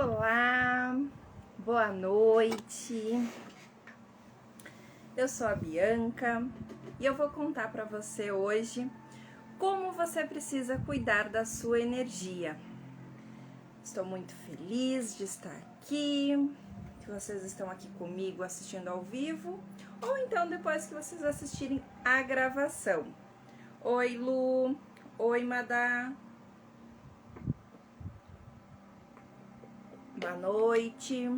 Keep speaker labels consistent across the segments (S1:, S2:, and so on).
S1: Olá, boa noite. Eu sou a Bianca e eu vou contar para você hoje como você precisa cuidar da sua energia. Estou muito feliz de estar aqui, que vocês estão aqui comigo assistindo ao vivo, ou então depois que vocês assistirem a gravação. Oi, Lu. Oi, Madá. Boa noite.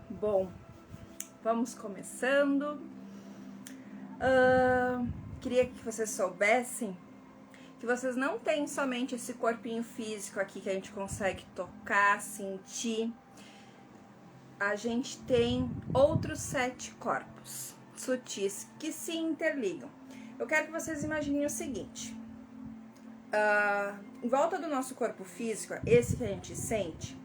S1: Bom, vamos começando. Queria que vocês soubessem que vocês não têm somente esse corpinho físico aqui que a gente consegue tocar, sentir. A gente tem outros 7 corpos sutis que se interligam. Eu quero que vocês imaginem o seguinte: em volta do nosso corpo físico, esse que a gente sente,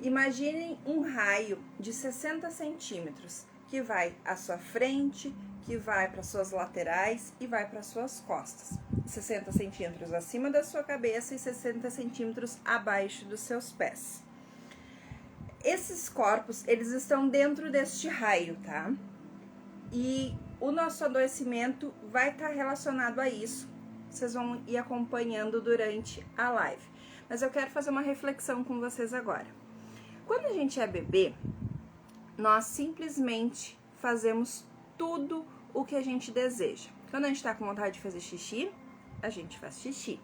S1: imaginem um raio de 60 centímetros que vai à sua frente, que vai para suas laterais e vai para suas costas. 60 centímetros acima da sua cabeça e 60 centímetros abaixo dos seus pés. Esses corpos, eles estão dentro deste raio, tá? E o nosso adoecimento vai estar relacionado a isso. Vocês vão ir acompanhando durante a live. Mas eu quero fazer uma reflexão com vocês agora. Quando a gente é bebê, nós simplesmente fazemos tudo o que a gente deseja. Quando a gente tá com vontade de fazer xixi, a gente faz xixi.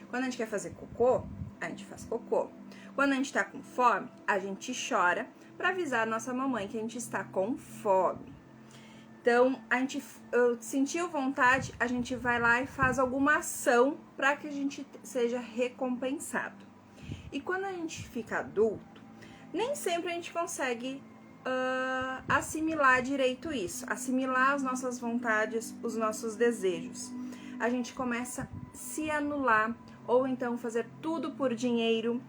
S1: Quando a gente quer fazer cocô, a gente faz cocô. Quando a gente tá com fome, a gente chora para avisar a nossa mamãe que a gente está com fome. Então, a gente sentiu vontade, a gente vai lá e faz alguma ação para que a gente seja recompensado. E quando a gente fica adulto, nem sempre a gente consegue assimilar direito isso, assimilar as nossas vontades, os nossos desejos. A gente começa a se anular, ou então fazer tudo por dinheiro,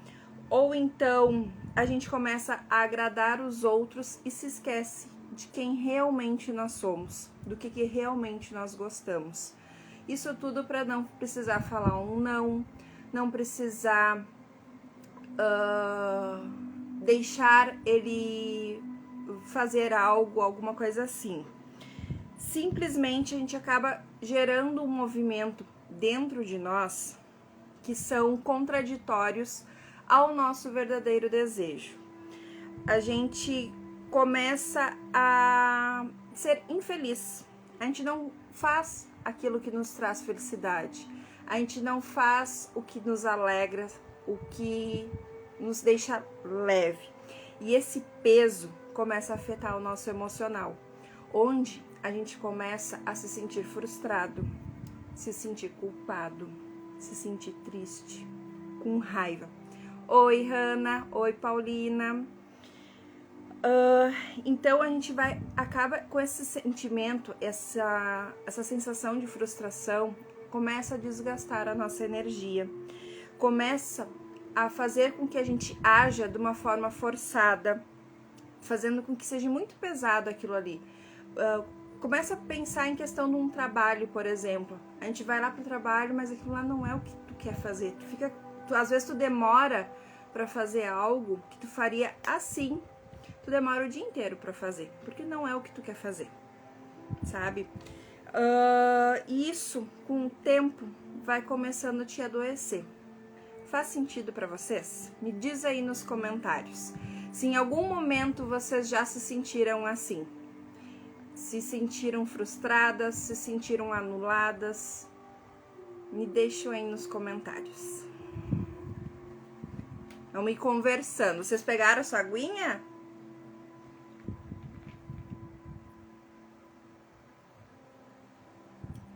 S1: ou então a gente começa a agradar os outros e se esquece de quem realmente nós somos, do que realmente nós gostamos. Isso tudo para não precisar falar um não precisar deixar ele fazer algo, alguma coisa assim. Simplesmente a gente acaba gerando um movimento dentro de nós que são contraditórios ao nosso verdadeiro desejo. A gente começa a ser infeliz. A gente não faz aquilo que nos traz felicidade. A gente não faz o que nos alegra, o que nos deixa leve. E esse peso começa a afetar o nosso emocional, onde a gente começa a se sentir frustrado, se sentir culpado, se sentir triste, com raiva. Oi, Hanna. Oi, Paulina. Então a gente acaba com esse sentimento, essa sensação de frustração, começa a desgastar a nossa energia, começa a fazer com que a gente haja de uma forma forçada, fazendo com que seja muito pesado aquilo ali. Começa a pensar em questão de um trabalho, por exemplo. A gente vai lá pro trabalho, mas aquilo lá não é o que tu quer fazer. Às vezes tu demora para fazer algo que tu faria assim. Tu demora o dia inteiro para fazer, porque não é o que tu quer fazer, sabe? Isso, com o tempo, vai começando a te adoecer. Faz sentido para vocês? Me diz aí nos comentários se em algum momento vocês já se sentiram assim. Se sentiram frustradas, se sentiram anuladas. Me deixam aí nos comentários. Vamos ir conversando. Vocês pegaram sua aguinha?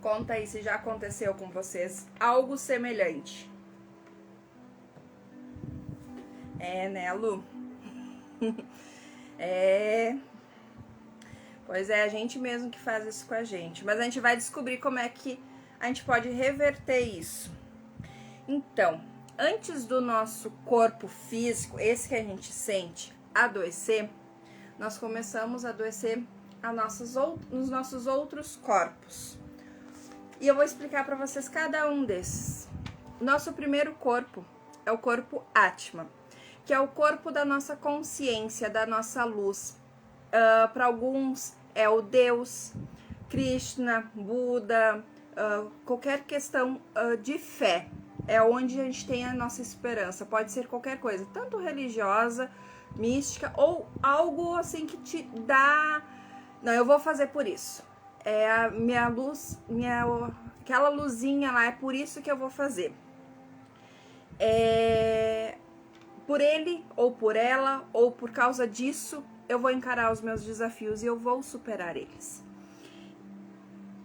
S1: Conta aí se já aconteceu com vocês algo semelhante. Né, Lu? Pois é, a gente mesmo que faz isso com a gente. Mas a gente vai descobrir como é que a gente pode reverter isso. Então, antes do nosso corpo físico, esse que a gente sente, adoecer, nós começamos a adoecer nos nossos outros corpos. E eu vou explicar para vocês cada um desses. Nosso primeiro corpo é o corpo Atma, que é o corpo da nossa consciência, da nossa luz. Para alguns é o Deus, Krishna, Buda, qualquer questão de fé. É onde a gente tem a nossa esperança. Pode ser qualquer coisa, tanto religiosa, mística ou algo assim que te dá... Não, eu vou fazer por isso. É a minha luz, aquela luzinha lá, é por isso que eu vou fazer. Por ele, ou por ela, ou por causa disso, eu vou encarar os meus desafios e eu vou superar eles.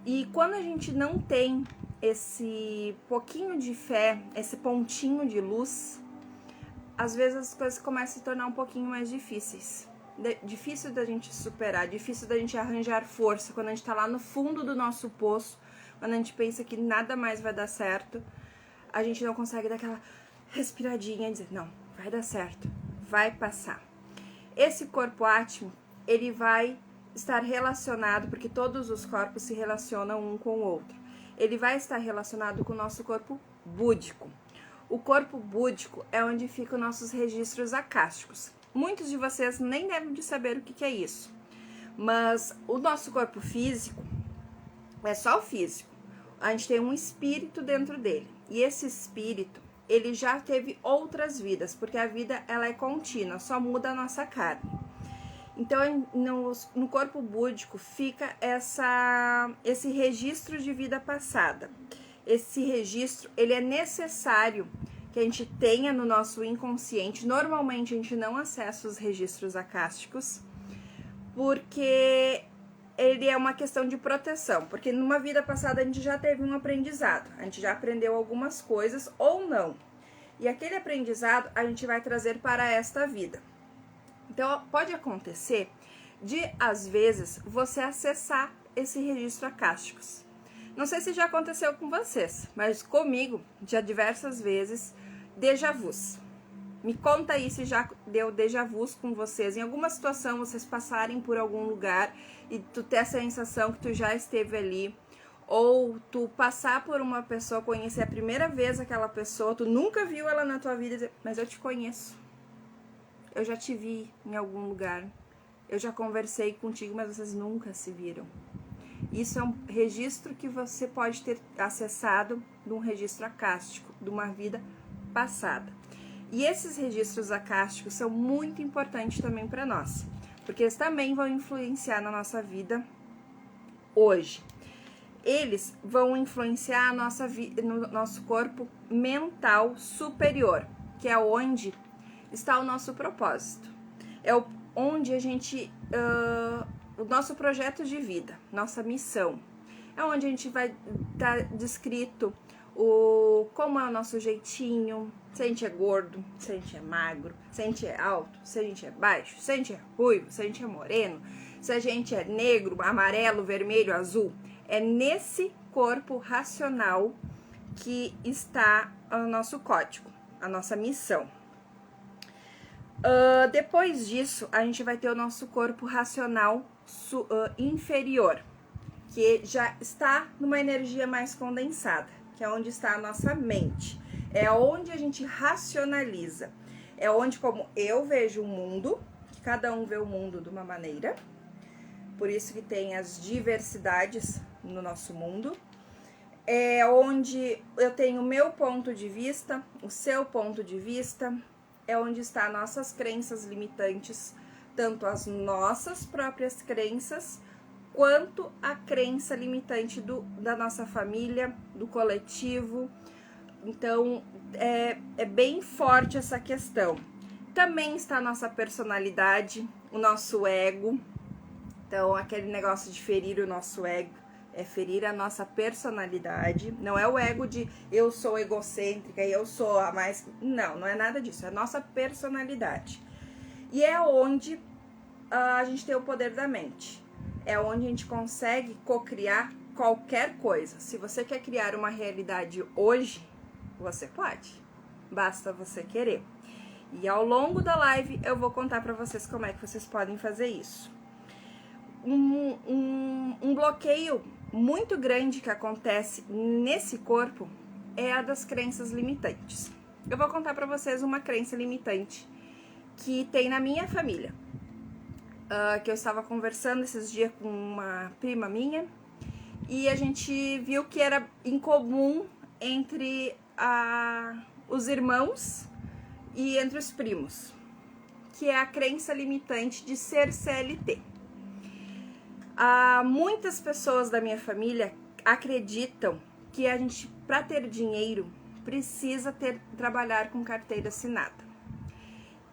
S1: E quando a gente não tem esse pouquinho de fé, esse pontinho de luz, às vezes as coisas começam a se tornar um pouquinho mais difíceis. Difícil da gente superar, difícil da gente arranjar força quando a gente tá lá no fundo do nosso poço, quando a gente pensa que nada mais vai dar certo, a gente não consegue dar aquela respiradinha e dizer, não, vai dar certo, vai passar. Esse corpo átmico, ele vai estar relacionado, porque todos os corpos se relacionam um com o outro, ele vai estar relacionado com o nosso corpo búdico. O corpo búdico é onde ficam nossos registros acásticos. Muitos de vocês nem devem de saber o que é isso, mas o nosso corpo físico é só o físico. A gente tem um espírito dentro dele, e esse espírito, ele já teve outras vidas, porque a vida ela é contínua, só muda a nossa carne. Então, no corpo búdico fica esse registro de vida passada. Esse registro, ele é necessário que a gente tenha no nosso inconsciente. Normalmente a gente não acessa os registros acásticos, porque ele é uma questão de proteção, porque numa vida passada a gente já teve um aprendizado, a gente já aprendeu algumas coisas ou não, e aquele aprendizado a gente vai trazer para esta vida. Então pode acontecer de, às vezes, você acessar esse registro acásticos. Não sei se já aconteceu com vocês, mas comigo, já diversas vezes, déjà vus. Me conta aí se já deu déjà vus com vocês. Em alguma situação, vocês passarem por algum lugar e tu ter a sensação que tu já esteve ali. Ou tu passar por uma pessoa, conhecer a primeira vez aquela pessoa, tu nunca viu ela na tua vida e dizer, mas eu te conheço. Eu já te vi em algum lugar. Eu já conversei contigo, mas vocês nunca se viram. Isso é um registro que você pode ter acessado de um registro acástico, de uma vida passada. E esses registros acásticos são muito importantes também para nós, porque eles também vão influenciar na nossa vida hoje. Eles vão influenciar no nosso corpo mental superior, que é onde está o nosso propósito. É onde a gente... o nosso projeto de vida, nossa missão. É onde a gente vai estar descrito como é o nosso jeitinho, se a gente é gordo, se a gente é magro, se a gente é alto, se a gente é baixo, se a gente é ruivo, se a gente é moreno, se a gente é negro, amarelo, vermelho, azul. É nesse corpo racional que está o nosso código, a nossa missão. Depois disso, a gente vai ter o nosso corpo racional inferior, que já está numa energia mais condensada, que é onde está a nossa mente. É onde a gente racionaliza. É onde, como eu vejo o mundo, que cada um vê o mundo de uma maneira, por isso que tem as diversidades no nosso mundo. É onde eu tenho o meu ponto de vista, o seu ponto de vista, é onde estão nossas crenças limitantes, tanto as nossas próprias crenças, quanto a crença limitante da nossa família, do coletivo. Então, é bem forte essa questão. Também está a nossa personalidade, o nosso ego. Então, aquele negócio de ferir o nosso ego é ferir a nossa personalidade. Não é o ego de eu sou egocêntrica e eu sou a mais... Não é nada disso. É a nossa personalidade. E é onde a gente tem o poder da mente. É onde a gente consegue cocriar qualquer coisa. Se você quer criar uma realidade hoje, você pode. Basta você querer. E ao longo da live eu vou contar para vocês como é que vocês podem fazer isso. um bloqueio muito grande que acontece nesse corpo é a das crenças limitantes. Eu vou contar para vocês uma crença limitante que tem na minha família, que eu estava conversando esses dias com uma prima minha e a gente viu que era incomum entre os irmãos e entre os primos, que é a crença limitante de ser CLT. Muitas pessoas da minha família acreditam que a gente, para ter dinheiro, precisa trabalhar com carteira assinada.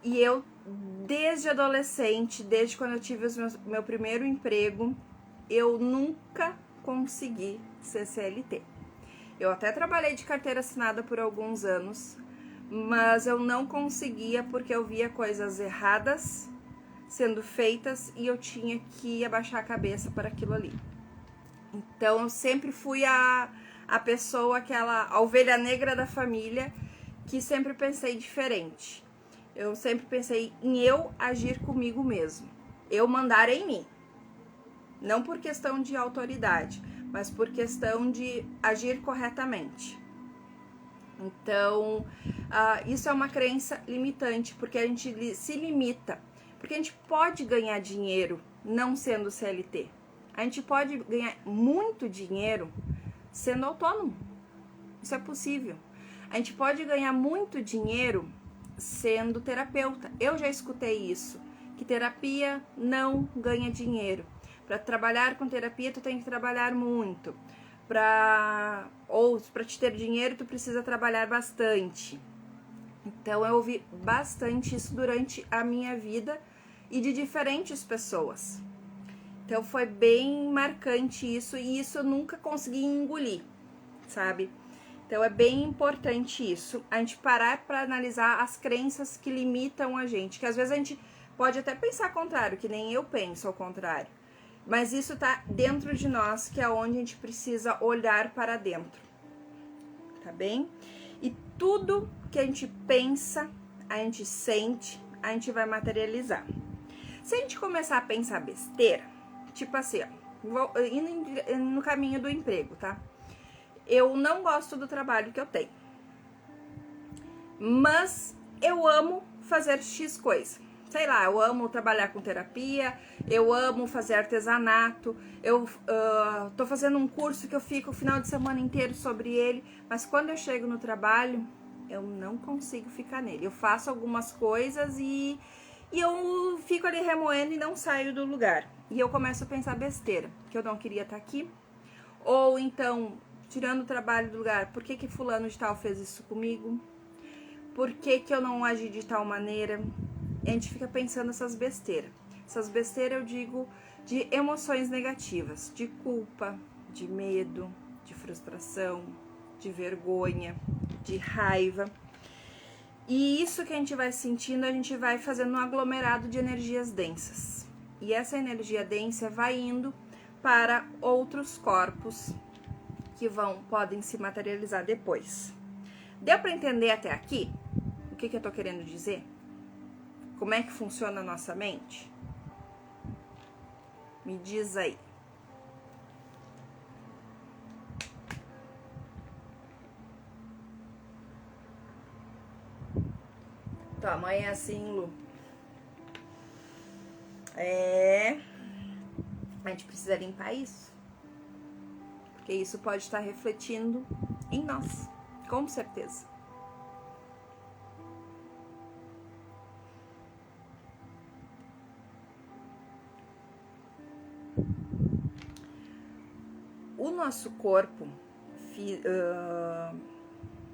S1: E eu, desde adolescente, desde quando eu tive meu primeiro emprego, eu nunca consegui ser CLT. Eu até trabalhei de carteira assinada por alguns anos, mas eu não conseguia porque eu via coisas erradas sendo feitas e eu tinha que abaixar a cabeça para aquilo ali. Então eu sempre fui a pessoa, a ovelha negra da família, que sempre pensei diferente. Eu sempre pensei em eu agir comigo mesmo, eu mandar em mim. Não por questão de autoridade, mas por questão de agir corretamente. Então, isso é uma crença limitante, porque a gente se limita. Porque a gente pode ganhar dinheiro não sendo CLT. A gente pode ganhar muito dinheiro sendo autônomo. Isso é possível. A gente pode ganhar muito dinheiro sendo terapeuta. Eu já escutei isso, que terapia não ganha dinheiro. Para trabalhar com terapia, tu tem que trabalhar muito. Para te ter dinheiro, tu precisa trabalhar bastante. Então, eu ouvi bastante isso durante a minha vida e de diferentes pessoas. Então, foi bem marcante isso e isso eu nunca consegui engolir, sabe? Então, é bem importante isso, a gente parar para analisar as crenças que limitam a gente, que às vezes a gente pode até pensar contrário, que nem eu penso ao contrário, mas isso tá dentro de nós, que é onde a gente precisa olhar para dentro, tá bem? E tudo que a gente pensa, a gente sente, a gente vai materializar. Se a gente começar a pensar besteira, tipo assim, ó, indo no caminho do emprego, tá? Eu não gosto do trabalho que eu tenho, mas eu amo fazer X coisa. Sei lá, eu amo trabalhar com terapia, eu amo fazer artesanato, eu tô fazendo um curso que eu fico o final de semana inteiro sobre ele, mas quando eu chego no trabalho, eu não consigo ficar nele. Eu faço algumas coisas e eu fico ali remoendo e não saio do lugar. E eu começo a pensar besteira, que eu não queria estar aqui. Ou então, tirando o trabalho do lugar, por que fulano de tal fez isso comigo? Por que eu não agi de tal maneira? E a gente fica pensando essas besteiras. Essas besteiras eu digo de emoções negativas, de culpa, de medo, de frustração, de vergonha, de raiva. E isso que a gente vai sentindo, a gente vai fazendo um aglomerado de energias densas. E essa energia densa vai indo para outros corpos que podem se materializar depois. Deu para entender até aqui o que eu tô querendo dizer? Como é que funciona a nossa mente? Me diz aí. Tua mãe é assim, Lu. A gente precisa limpar isso. Porque isso pode estar refletindo em nós, com certeza. O nosso corpo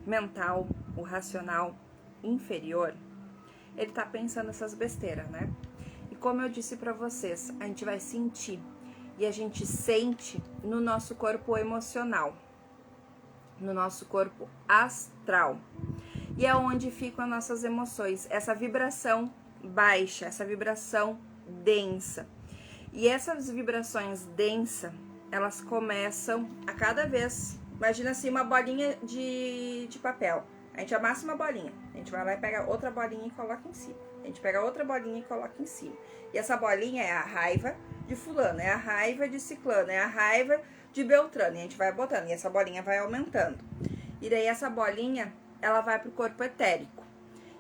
S1: mental, o racional inferior, ele tá pensando essas besteiras, né? E como eu disse pra vocês, a gente vai sentir, e a gente sente no nosso corpo emocional, no nosso corpo astral, e é onde ficam as nossas emoções, essa vibração baixa, essa vibração densa. E essas vibrações densas, elas começam a cada vez, imagina assim, uma bolinha de papel. A gente amassa uma bolinha, a gente vai lá e pega outra bolinha e coloca em cima. A gente pega outra bolinha e coloca em cima. E essa bolinha é a raiva de fulano, é a raiva de ciclano, é a raiva de beltrano. E a gente vai botando, e essa bolinha vai aumentando. E daí essa bolinha, ela vai pro corpo etérico.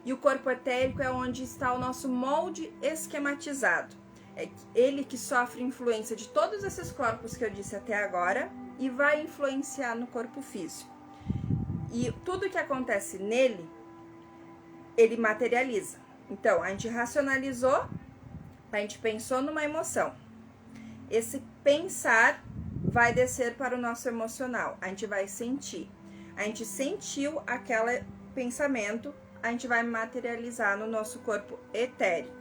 S1: E o corpo etérico é onde está o nosso molde esquematizado. É ele que sofre influência de todos esses corpos que eu disse até agora e vai influenciar no corpo físico. E tudo que acontece nele, ele materializa. Então, a gente racionalizou, a gente pensou numa emoção. Esse pensar vai descer para o nosso emocional, a gente vai sentir. A gente sentiu aquele pensamento, a gente vai materializar no nosso corpo etérico.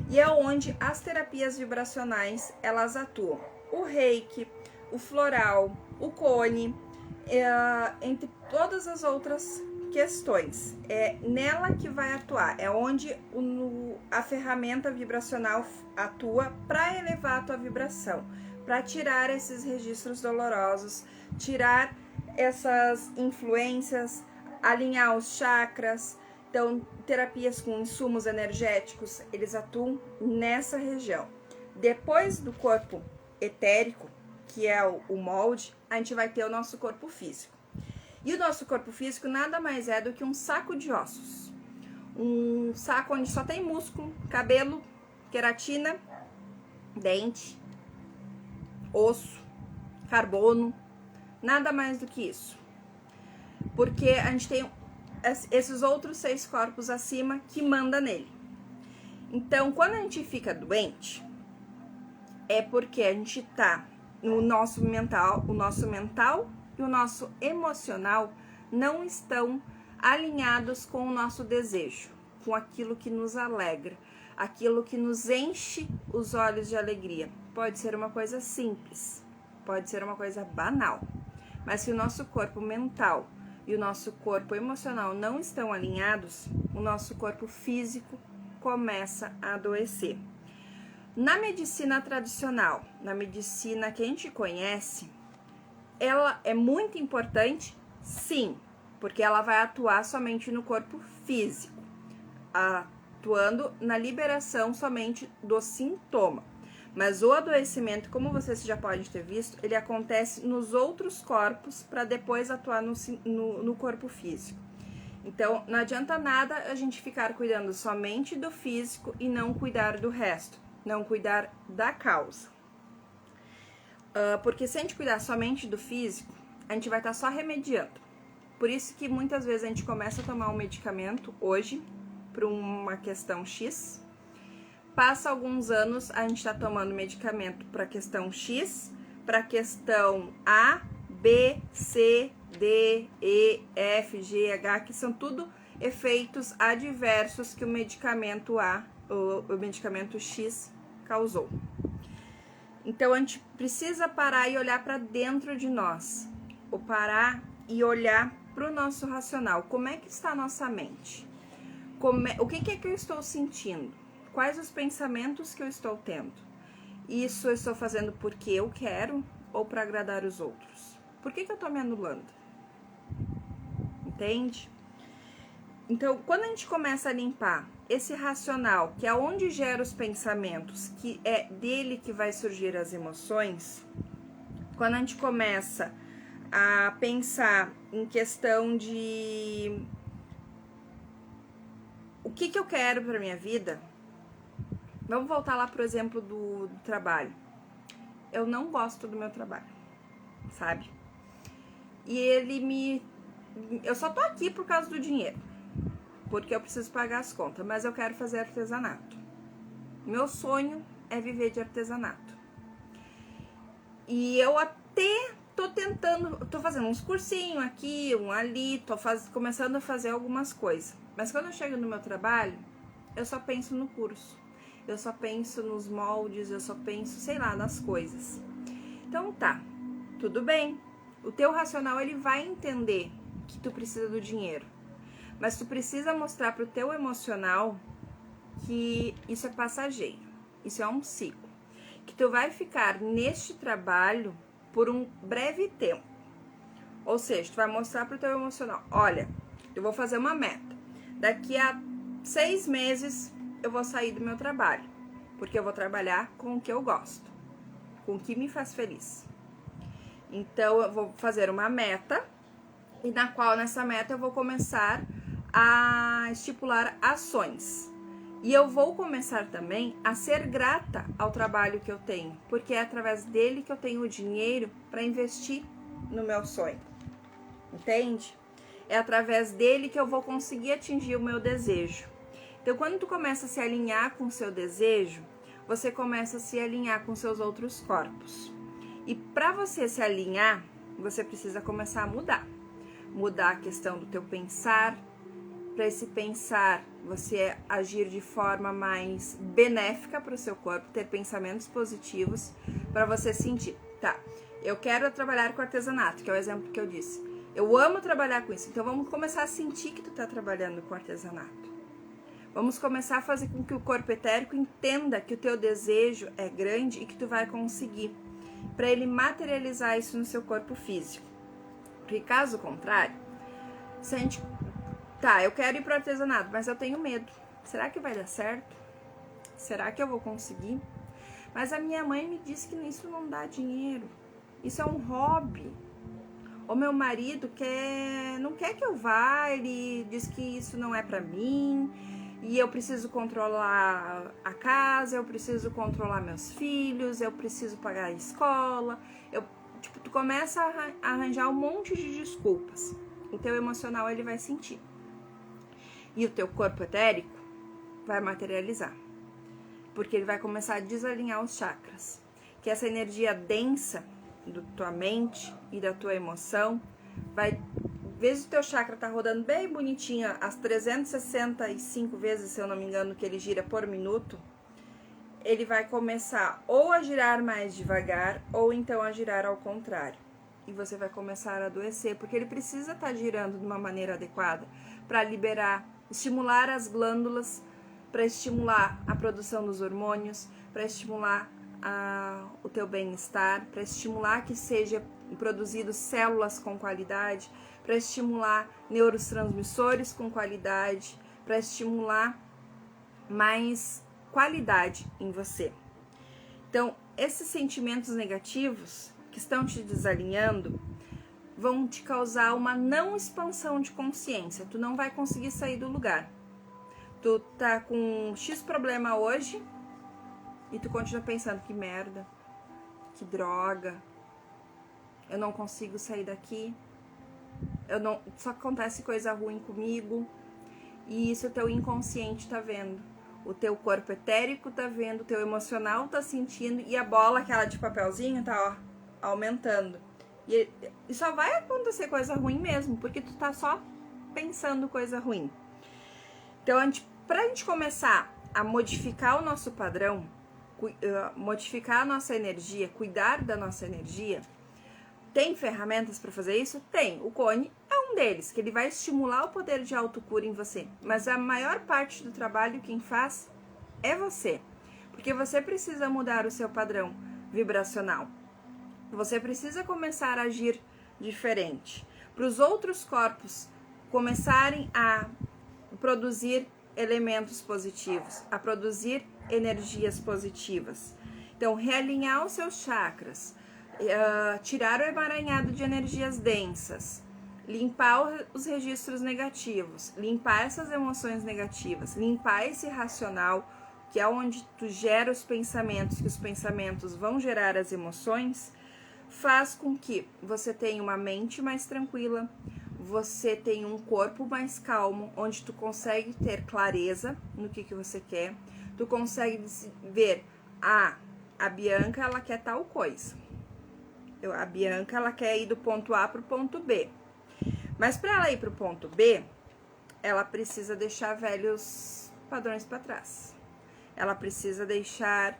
S1: E é onde as terapias vibracionais, elas atuam. O reiki, o floral, o cone, entre todas as outras questões. É nela que vai atuar, é onde a ferramenta vibracional atua para elevar a tua vibração, para tirar esses registros dolorosos, tirar essas influências, alinhar os chakras. Então, terapias com insumos energéticos, eles atuam nessa região. Depois do corpo etérico, que é o molde, a gente vai ter o nosso corpo físico. E o nosso corpo físico nada mais é do que um saco de ossos. Um saco onde só tem músculo, cabelo, queratina, dente, osso, carbono, nada mais do que isso. Porque a gente tem esses outros 6 corpos acima que manda nele. Então, quando a gente fica doente, é porque a gente tá no nosso mental, o nosso mental e o nosso emocional não estão alinhados com o nosso desejo, com aquilo que nos alegra, aquilo que nos enche os olhos de alegria. Pode ser uma coisa simples, pode ser uma coisa banal, mas se o nosso corpo mental e o nosso corpo emocional não estão alinhados, o nosso corpo físico começa a adoecer. Na medicina tradicional, na medicina que a gente conhece, ela é muito importante, sim, porque ela vai atuar somente no corpo físico, atuando na liberação somente do sintoma. Mas o adoecimento, como vocês já podem ter visto, ele acontece nos outros corpos para depois atuar no corpo físico. Então, não adianta nada a gente ficar cuidando somente do físico e não cuidar do resto, não cuidar da causa. Porque se a gente cuidar somente do físico, a gente vai estar só remediando. Por isso que muitas vezes a gente começa a tomar um medicamento hoje, para uma questão X, passa alguns anos, a gente está tomando medicamento para questão X, para questão A, B, C, D, E, F, G, H, que são tudo efeitos adversos que o medicamento A, o medicamento X causou. Então, a gente precisa parar e olhar para dentro de nós, ou parar e olhar para o nosso racional. Como é que está a nossa mente? O que é que eu estou sentindo? Quais os pensamentos que eu estou tendo? Isso eu estou fazendo porque eu quero ou para agradar os outros? Por que eu estou me anulando? Entende? Então, quando a gente começa a limpar esse racional, que é onde gera os pensamentos, que é dele que vai surgir as emoções, quando a gente começa a pensar em questão de o que eu quero para minha vida, vamos voltar lá pro exemplo do trabalho. Eu não gosto do meu trabalho, sabe? E eu só tô aqui por causa do dinheiro, porque eu preciso pagar as contas, mas eu quero fazer artesanato. Meu sonho é viver de artesanato. E eu até tô tentando, tô fazendo uns cursinhos aqui, um ali, começando a fazer algumas coisas. Mas quando eu chego no meu trabalho, eu só penso no curso. Eu só penso nos moldes, eu só penso, sei lá, nas coisas. Então tá, tudo bem. O teu racional, ele vai entender que tu precisa do dinheiro. Mas tu precisa mostrar pro teu emocional que isso é passageiro. Isso é um ciclo. Que tu vai ficar neste trabalho por um breve tempo. Ou seja, tu vai mostrar pro teu emocional, olha, eu vou fazer uma meta. Daqui a 6 meses eu vou sair do meu trabalho, porque eu vou trabalhar com o que eu gosto, com o que me faz feliz. Então, eu vou fazer uma meta, e na qual, nessa meta, eu vou começar a estipular ações. E eu vou começar também a ser grata ao trabalho que eu tenho, porque é através dele que eu tenho o dinheiro para investir no meu sonho. Entende? É através dele que eu vou conseguir atingir o meu desejo. Então, quando tu começa a se alinhar com o seu desejo, você começa a se alinhar com seus outros corpos. E para você se alinhar, você precisa começar a mudar. Mudar a questão do teu pensar. Para esse pensar, você agir de forma mais benéfica para o seu corpo, ter pensamentos positivos, para você sentir, tá, eu quero trabalhar com artesanato, que é o exemplo que eu disse. Eu amo trabalhar com isso, então vamos começar a sentir que tu tá trabalhando com artesanato. Vamos começar a fazer com que o corpo etérico entenda que o teu desejo é grande e que tu vai conseguir, para ele materializar isso no seu corpo físico. Porque caso contrário, se a gente... Tá, eu quero ir pro artesanato, mas eu tenho medo. Será que vai dar certo? Será que eu vou conseguir? Mas a minha mãe me disse que isso não dá dinheiro. Isso é um hobby. O meu marido não quer que eu vá, ele diz que isso não é pra mim. E eu preciso controlar a casa, eu preciso controlar meus filhos, eu preciso pagar a escola. Tu começa a arranjar um monte de desculpas. O teu emocional, ele vai sentir. E o teu corpo etérico vai materializar. Porque ele vai começar a desalinhar os chakras. Que essa energia densa da tua mente e da tua emoção vai... Às vezes o teu chakra tá rodando bem bonitinho, as 365 vezes, se eu não me engano, que ele gira por minuto, ele vai começar ou a girar mais devagar, ou então a girar ao contrário. E você vai começar a adoecer, porque ele precisa estar girando de uma maneira adequada para liberar, estimular as glândulas, para estimular a produção dos hormônios, para estimular o teu bem-estar, para estimular que seja produzido células com qualidade, para estimular neurotransmissores com qualidade, para estimular mais qualidade em você. Então, esses sentimentos negativos que estão te desalinhando vão te causar uma não expansão de consciência. Tu não vai conseguir sair do lugar. Tu tá com X problema hoje e tu continua pensando, que merda, que droga, eu não consigo sair daqui, só acontece coisa ruim comigo. E isso o teu inconsciente tá vendo, o teu corpo etérico tá vendo, o teu emocional tá sentindo, e a bola, aquela de papelzinho, tá aumentando. E só vai acontecer coisa ruim mesmo, porque tu tá só pensando coisa ruim. Então, pra gente começar a modificar o nosso padrão, modificar a nossa energia, cuidar da nossa energia, tem ferramentas para fazer isso? Tem. O Cone é um deles, que ele vai estimular o poder de autocura em você. Mas a maior parte do trabalho quem faz é você. Porque você precisa mudar o seu padrão vibracional. Você precisa começar a agir diferente. Para os outros corpos começarem a produzir elementos positivos, a produzir energias positivas. Então, realinhar os seus chakras, tirar o emaranhado de energias densas, limpar os registros negativos, limpar essas emoções negativas, limpar esse racional, que é onde tu gera os pensamentos, que os pensamentos vão gerar as emoções, faz com que você tenha uma mente mais tranquila, você tenha um corpo mais calmo, onde tu consegue ter clareza no que você quer, tu consegue ver, a Bianca, ela quer tal coisa. A Bianca, ela quer ir do ponto A para o ponto B. Mas para ela ir para o ponto B, ela precisa deixar velhos padrões para trás. Ela precisa deixar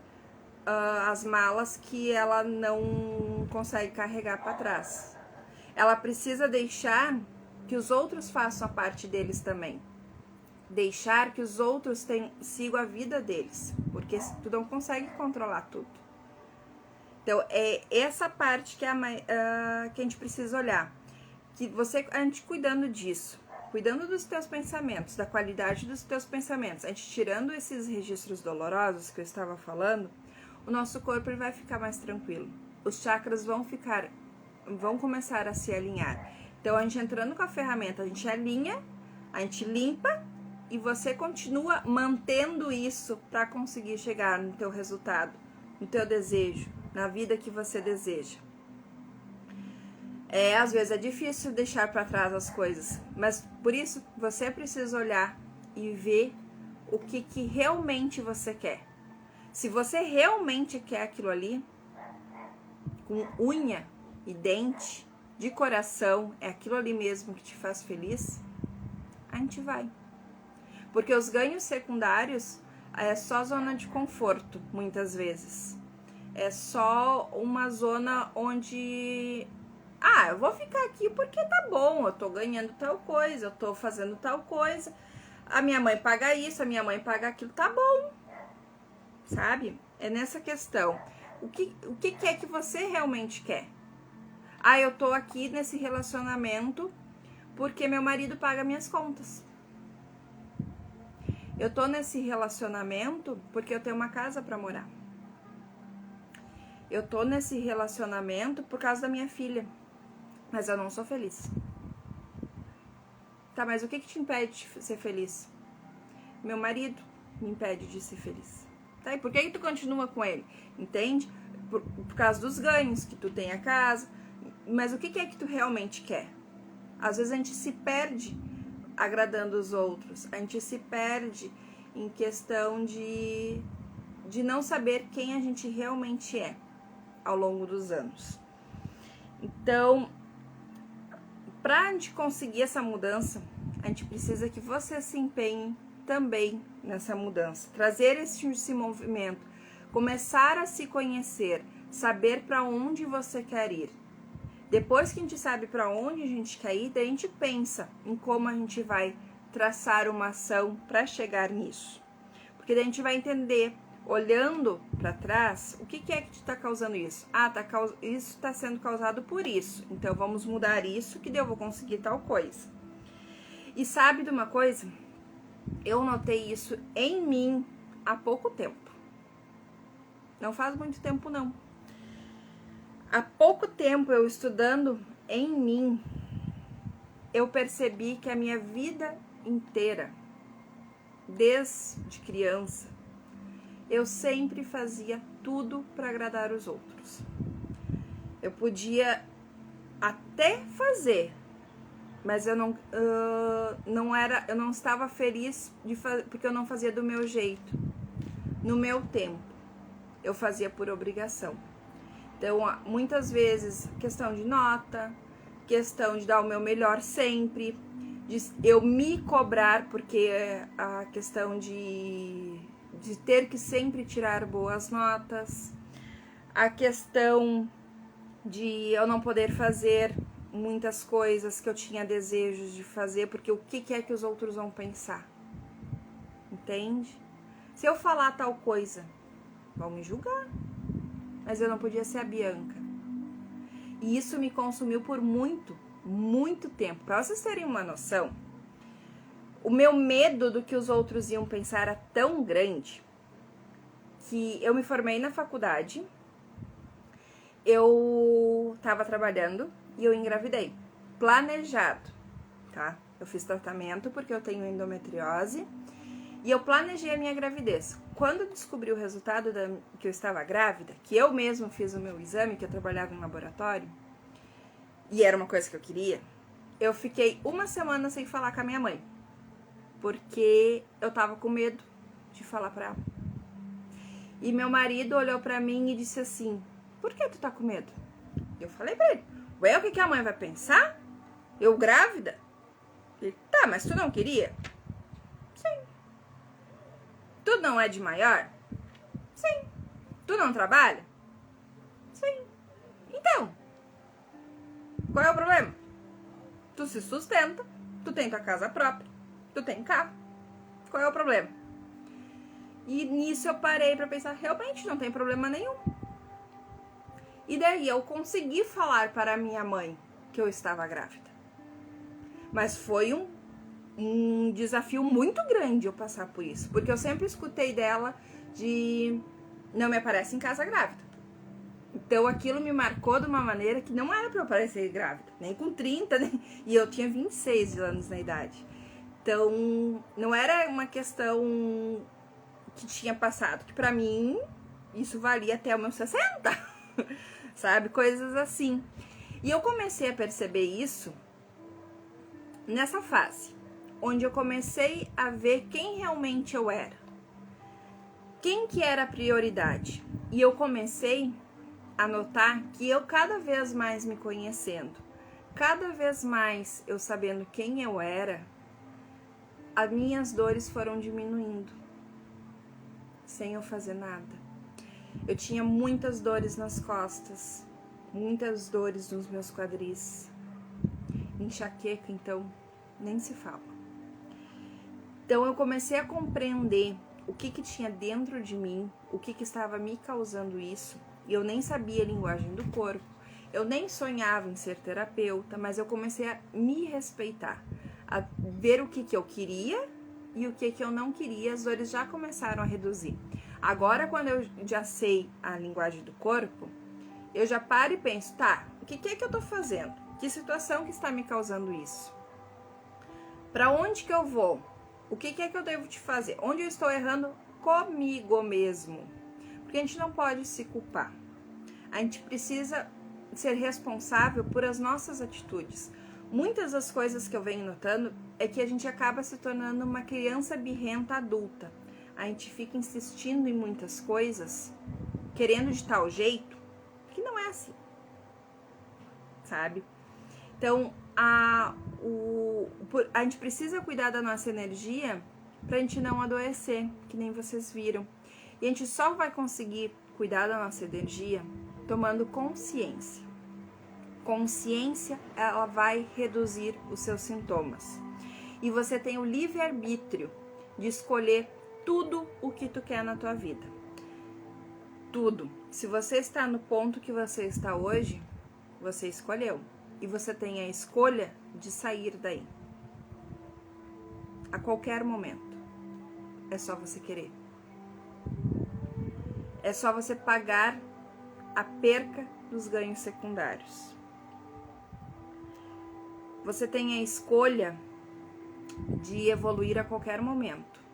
S1: as malas que ela não consegue carregar para trás. Ela precisa deixar que os outros façam a parte deles também. Deixar que os outros sigam a vida deles. Porque tu não consegue controlar tudo. Então, é essa parte que a gente precisa olhar. Que a gente cuidando disso, cuidando dos teus pensamentos, da qualidade dos teus pensamentos, a gente tirando esses registros dolorosos que eu estava falando, o nosso corpo ele vai ficar mais tranquilo. Os chakras vão começar a se alinhar. Então, a gente entrando com a ferramenta, a gente alinha, a gente limpa e você continua mantendo isso para conseguir chegar no teu resultado, no teu desejo, na vida que você deseja. Às vezes é difícil deixar para trás as coisas, mas por isso você precisa olhar e ver o que realmente você quer. Se você realmente quer aquilo ali, com unha e dente, de coração, é aquilo ali mesmo que te faz feliz, a gente vai. Porque os ganhos secundários é só zona de conforto, muitas vezes. É só uma zona onde... eu vou ficar aqui porque tá bom, eu tô ganhando tal coisa, eu tô fazendo tal coisa. A minha mãe paga isso, a minha mãe paga aquilo, tá bom. Sabe? É nessa questão. O que é que você realmente quer? Eu tô aqui nesse relacionamento porque meu marido paga minhas contas. Eu tô nesse relacionamento porque eu tenho uma casa pra morar. Eu tô nesse relacionamento por causa da minha filha. Mas eu não sou feliz. Tá, mas o que te impede de ser feliz? Meu marido me impede de ser feliz. Tá, e por que tu continua com ele? Entende? Por causa dos ganhos, que tu tem a casa. Mas o que é que tu realmente quer? Às vezes a gente se perde agradando os outros. A gente se perde em questão de não saber quem a gente realmente é ao longo dos anos. Então, para a gente conseguir essa mudança, a gente precisa que você se empenhe também nessa mudança. Trazer esse movimento, começar a se conhecer, saber para onde você quer ir. Depois que a gente sabe para onde a gente quer ir, daí a gente pensa em como a gente vai traçar uma ação para chegar nisso. Porque daí a gente vai entender, olhando para trás, o que é que está causando isso? Isso está sendo causado por isso. Então vamos mudar isso que daí eu vou conseguir tal coisa. E sabe de uma coisa? Eu notei isso em mim há pouco tempo. Não faz muito tempo não. Há pouco tempo eu estudando em mim, eu percebi que a minha vida inteira, desde criança, eu sempre fazia tudo para agradar os outros. Eu podia até fazer, mas eu não estava feliz porque eu não fazia do meu jeito, no meu tempo. Eu fazia por obrigação. Então, muitas vezes, questão de nota, questão de dar o meu melhor sempre, de eu me cobrar, porque a questão de ter que sempre tirar boas notas, a questão de eu não poder fazer muitas coisas que eu tinha desejos de fazer, porque o que é que os outros vão pensar? Entende? Se eu falar tal coisa, vão me julgar. Mas eu não podia ser a Bianca. E isso me consumiu por muito, muito tempo. Para vocês terem uma noção, o meu medo do que os outros iam pensar era tão grande que eu me formei na faculdade, eu estava trabalhando e eu engravidei. Planejado, tá? Eu fiz tratamento porque eu tenho endometriose e eu planejei a minha gravidez. Quando eu descobri o resultado que eu estava grávida, que eu mesma fiz o meu exame, que eu trabalhava em laboratório, e era uma coisa que eu queria, eu fiquei uma semana sem falar com a minha mãe, porque eu tava com medo de falar pra ela. E meu marido olhou pra mim e disse assim, por que tu tá com medo? Eu falei pra ele, ué, o que a mãe vai pensar? Eu grávida? Ele, tá, mas tu não queria? Sim. Tu não é de maior? Sim. Tu não trabalha? Sim. Então, qual é o problema? Tu se sustenta, tu tem tua casa própria, tu tem carro. Qual é o problema? E nisso eu parei pra pensar, realmente não tem problema nenhum. E daí eu consegui falar para a minha mãe que eu estava grávida. Mas foi um um desafio muito grande eu passar por isso, porque eu sempre escutei dela de não me aparece em casa grávida. Então aquilo me marcou de uma maneira que não era pra eu aparecer grávida, nem com 30, e eu tinha 26 anos na idade. Então não era uma questão que tinha passado, que pra mim isso valia até os meus 60, sabe? Coisas assim. E eu comecei a perceber isso nessa fase, onde eu comecei a ver quem realmente eu era, quem que era a prioridade. E eu comecei a notar que eu cada vez mais me conhecendo, cada vez mais eu sabendo quem eu era, as minhas dores foram diminuindo, sem eu fazer nada. Eu tinha muitas dores nas costas, muitas dores nos meus quadris, enxaqueca, então, nem se fala. Então eu comecei a compreender o que tinha dentro de mim, o que estava me causando isso, e eu nem sabia a linguagem do corpo, eu nem sonhava em ser terapeuta, mas eu comecei a me respeitar, a ver o que eu queria e o que eu não queria. As dores já começaram a reduzir. Agora, quando eu já sei a linguagem do corpo, eu já paro e penso, tá, o que é que eu tô fazendo? Que situação que está me causando isso? Para onde que eu vou? O que é que eu devo te fazer? Onde eu estou errando comigo mesmo? Porque a gente não pode se culpar. A gente precisa ser responsável por as nossas atitudes. Muitas das coisas que eu venho notando é que a gente acaba se tornando uma criança birrenta adulta. A gente fica insistindo em muitas coisas, querendo de tal jeito, que não é assim, sabe? Então, a gente precisa cuidar da nossa energia pra gente não adoecer, que nem vocês viram. E a gente só vai conseguir cuidar da nossa energia tomando consciência. Consciência, ela vai reduzir os seus sintomas. E você tem o livre-arbítrio de escolher tudo o que tu quer na tua vida. Tudo. Se você está no ponto que você está hoje, você escolheu. E você tem a escolha de sair daí. A qualquer momento. É só você querer. É só você pagar a perca dos ganhos secundários. Você tem a escolha de evoluir a qualquer momento.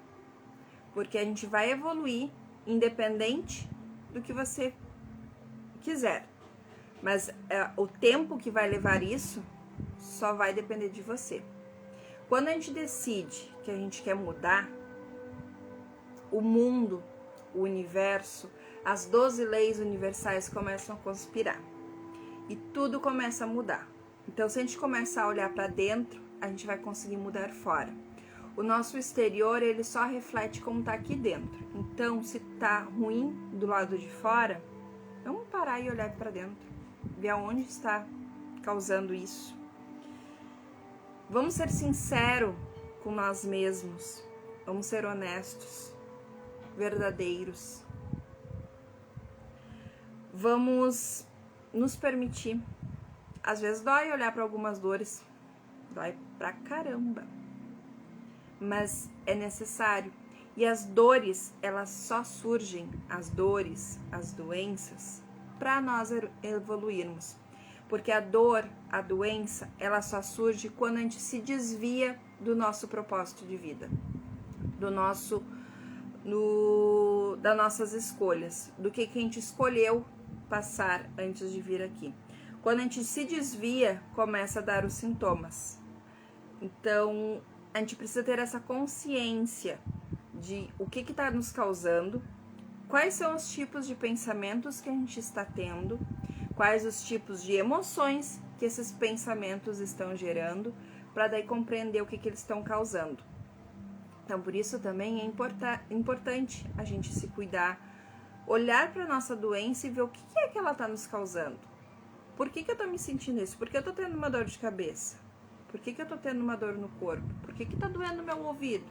S1: Porque a gente vai evoluir independente do que você quiser. Mas o tempo que vai levar isso só vai depender de você. Quando a gente decide que a gente quer mudar, o mundo, o universo, as 12 leis universais começam a conspirar. E tudo começa a mudar. Então, se a gente começar a olhar para dentro, a gente vai conseguir mudar fora. O nosso exterior, ele só reflete como tá aqui dentro. Então, se tá ruim do lado de fora, vamos parar e olhar para dentro. Ver aonde está causando isso. Vamos ser sinceros com nós mesmos. Vamos ser honestos, verdadeiros. Vamos nos permitir. Às vezes dói olhar para algumas dores. Dói pra caramba. Mas é necessário. E as dores, elas só surgem, as dores, as doenças, para nós evoluirmos. Porque a dor, a doença, ela só surge quando a gente se desvia do nosso propósito de vida, das nossas escolhas, do que a gente escolheu passar antes de vir aqui. Quando a gente se desvia, começa a dar os sintomas. Então, a gente precisa ter essa consciência de o que está nos causando, quais são os tipos de pensamentos que a gente está tendo, quais os tipos de emoções que esses pensamentos estão gerando, para daí compreender o que eles estão causando. Então, por isso também é importante a gente se cuidar, olhar para a nossa doença e ver o que é que ela está nos causando. Por que eu tô me sentindo isso? Por que eu tô tendo uma dor de cabeça? Por que eu tô tendo uma dor no corpo? Por que tá doendo meu ouvido?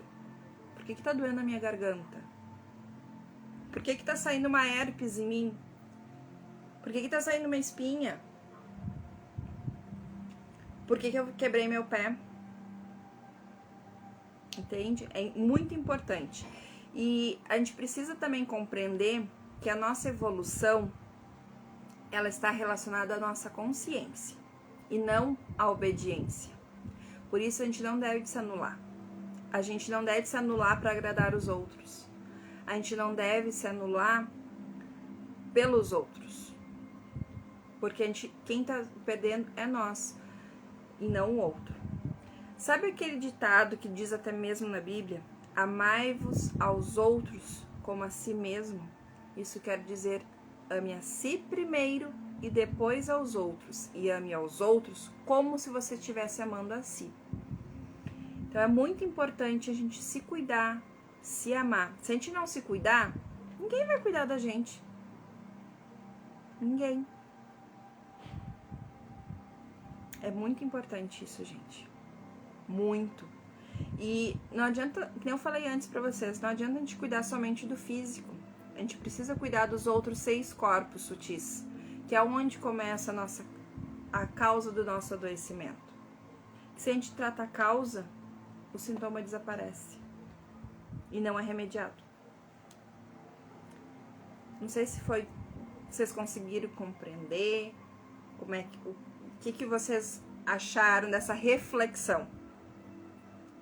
S1: Por que tá doendo a minha garganta? Por que tá saindo uma herpes em mim? Por que tá saindo uma espinha? Por que eu quebrei meu pé? entende? É muito importante. E a gente precisa também compreender que a nossa evolução, ela está relacionada à nossa consciência e não à obediência. Por isso a gente não deve se anular. A gente não deve se anular para agradar os outros. A gente não deve se anular pelos outros. Porque quem está perdendo é nós e não o outro. Sabe aquele ditado que diz até mesmo na Bíblia? Amai-vos aos outros como a si mesmo. Isso quer dizer, ame a si primeiro e depois aos outros. E ame aos outros como se você estivesse amando a si. Então é muito importante a gente se cuidar, se amar. Se a gente não se cuidar, ninguém vai cuidar da gente. Ninguém. É muito importante isso, gente. Muito. E não adianta, como eu falei antes pra vocês, não adianta a gente cuidar somente do físico. A gente precisa cuidar dos outros 6 corpos sutis, que é onde começa a causa do nosso adoecimento. Se a gente trata a causa, o sintoma desaparece e não é remediado. Não sei se vocês conseguiram compreender o que vocês acharam dessa reflexão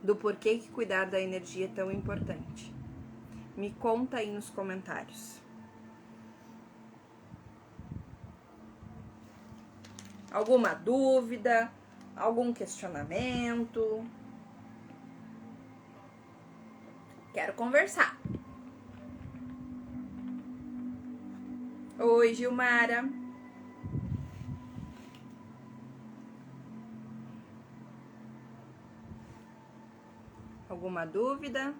S1: do porquê que cuidar da energia é tão importante. Me conta aí nos comentários. Alguma dúvida? Algum questionamento? Quero conversar. Oi, Gilmara. Alguma dúvida?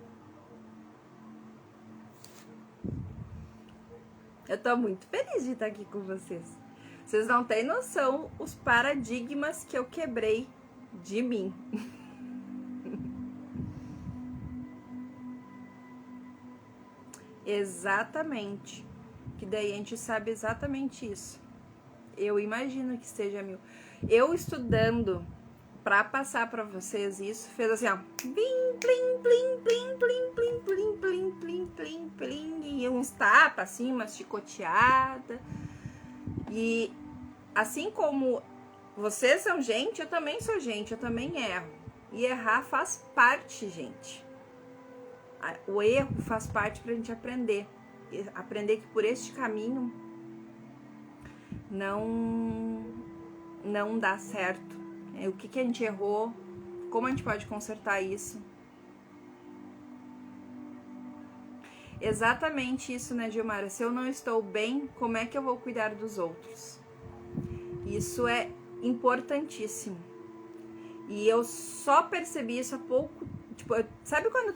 S1: Eu tô muito feliz de estar aqui com vocês. Vocês não têm noção os paradigmas que eu quebrei de mim. Exatamente. Que daí a gente sabe exatamente isso. Eu imagino que seja mil. Eu estudando pra passar pra vocês isso, fez assim, ó. Plim, plim, plim, plim, plim, plim, plim, plim, plim, plim, plim. E uns tapas, assim, umas chicoteadas. E assim como vocês são gente, eu também sou gente, eu também erro. E errar faz parte, gente. O erro faz parte pra gente aprender. Aprender que por este caminho não dá certo. O que a gente errou, como a gente pode consertar isso. Exatamente isso, né, Gilmara? Se eu não estou bem, como é que eu vou cuidar dos outros? Isso é importantíssimo. E eu só percebi isso há pouco. Tipo, sabe quando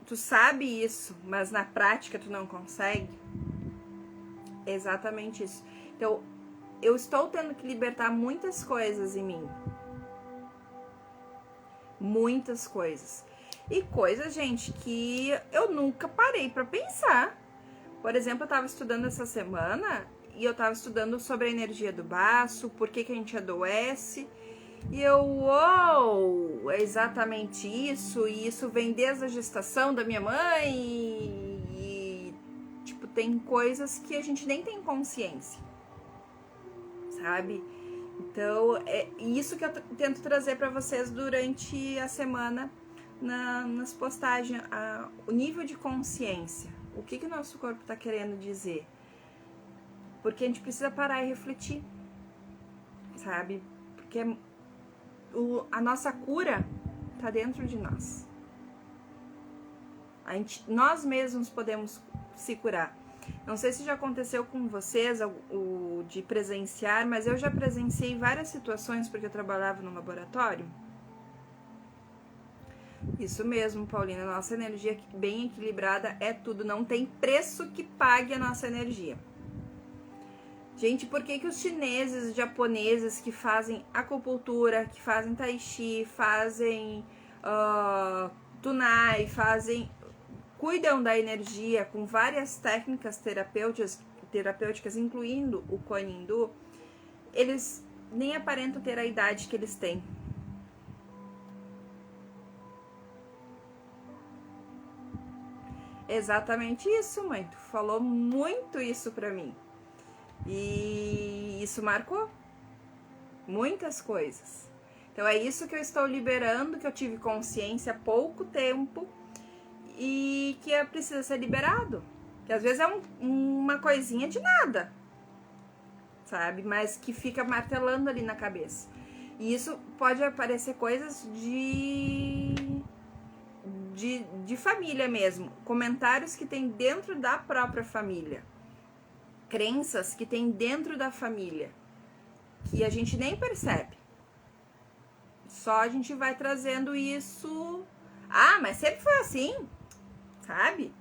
S1: tu sabe isso, mas na prática tu não consegue? É exatamente isso. Então, eu estou tendo que libertar muitas coisas em mim. Muitas coisas. E coisas, gente, que eu nunca parei pra pensar. Por exemplo, eu tava estudando essa semana e eu tava estudando sobre a energia do baço, por que a gente adoece. E uou, é exatamente isso. E isso vem desde a gestação da minha mãe. E tipo, tem coisas que a gente nem tem consciência, sabe? Então, é isso que eu tento trazer para vocês durante a semana nas postagens, o nível de consciência. O que o nosso corpo está querendo dizer? Porque a gente precisa parar e refletir, sabe? Porque a nossa cura está dentro de nós. Nós mesmos podemos se curar. Não sei se já aconteceu com vocês o de presenciar, mas eu já presenciei várias situações porque eu trabalhava no laboratório. Isso mesmo, Paulina, nossa energia bem equilibrada é tudo, não tem preço que pague a nossa energia. Gente, por que os chineses, os japoneses que fazem acupuntura, que fazem tai chi, fazem tunai, cuidam da energia com várias técnicas terapêuticas, incluindo o Kuan Yin Do, eles nem aparentam ter a idade que eles têm. Exatamente isso, mãe. Tu falou muito isso pra mim. E isso marcou muitas coisas. Então é isso que eu estou liberando, que eu tive consciência há pouco tempo e que precisa ser liberado. Que às vezes é uma coisinha de nada, sabe? Mas que fica martelando ali na cabeça. E isso pode aparecer coisas de família mesmo. Comentários que tem dentro da própria família. Crenças que tem dentro da família. Que a gente nem percebe. Só a gente vai trazendo isso. Ah, mas sempre foi assim, sabe?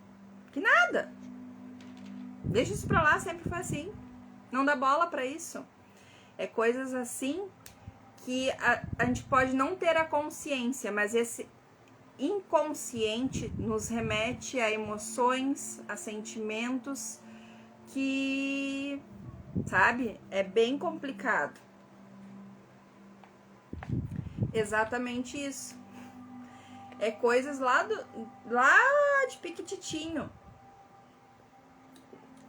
S1: Que nada. Deixa isso pra lá, sempre foi assim. Não dá bola pra isso. É coisas assim que a gente pode não ter a consciência, mas esse inconsciente nos remete a emoções, a sentimentos que, sabe, é bem complicado. Exatamente isso. É coisas lá de piquititinho.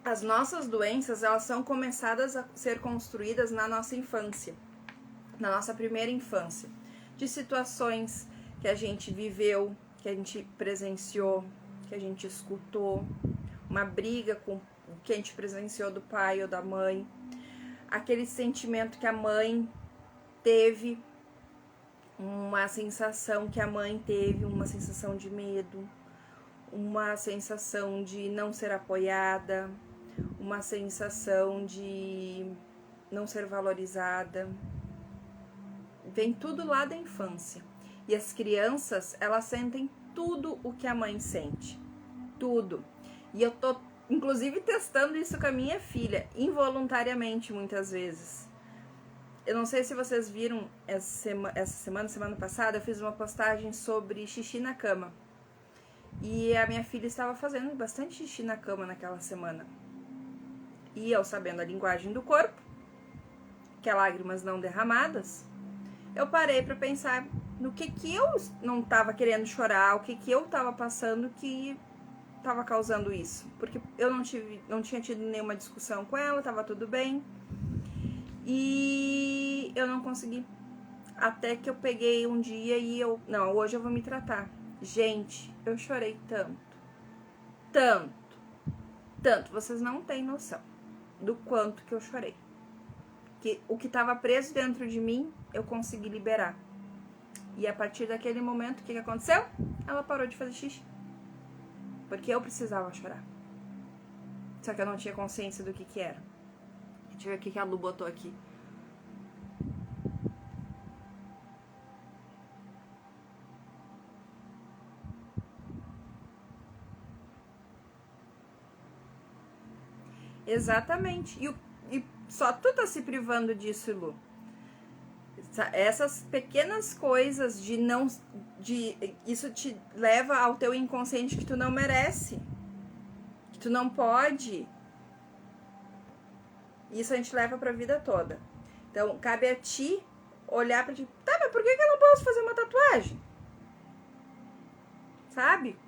S1: As nossas doenças, elas são começadas a ser construídas na nossa infância, na nossa primeira infância, de situações que a gente viveu, que a gente presenciou, que a gente escutou, uma briga com que a gente presenciou do pai ou da mãe, aquele sentimento que a mãe teve, uma sensação que a mãe teve, uma sensação de medo, uma sensação de não ser apoiada, uma sensação de não ser valorizada. Vem tudo lá da infância. E as crianças, elas sentem tudo o que a mãe sente. Tudo. E eu tô, inclusive, testando isso com a minha filha, involuntariamente, muitas vezes. Eu não sei se vocês viram semana passada, eu fiz uma postagem sobre xixi na cama. E a minha filha estava fazendo bastante xixi na cama naquela semana. E eu, sabendo a linguagem do corpo, que é lágrimas não derramadas, eu parei para pensar no que eu não estava querendo chorar, o que eu estava passando que estava causando isso. Porque eu não tinha tido nenhuma discussão com ela, estava tudo bem. E eu não consegui. Até que eu peguei um dia e não, hoje eu vou me tratar. Gente, eu chorei tanto. Vocês não têm noção do quanto que eu chorei. Que o que estava preso dentro de mim, eu consegui liberar. E a partir daquele momento, o que aconteceu? Ela parou de fazer xixi. Porque eu precisava chorar. Só que eu não tinha consciência do que era. Deixa eu ver o que a Lu botou aqui. Exatamente. E só tu tá se privando disso, Lu. Essas pequenas coisas isso te leva ao teu inconsciente que tu não merece, que tu não pode. Isso a gente leva pra vida toda. Então, cabe a ti olhar pra ti. Tá, mas por que eu não posso fazer uma tatuagem? Sabe?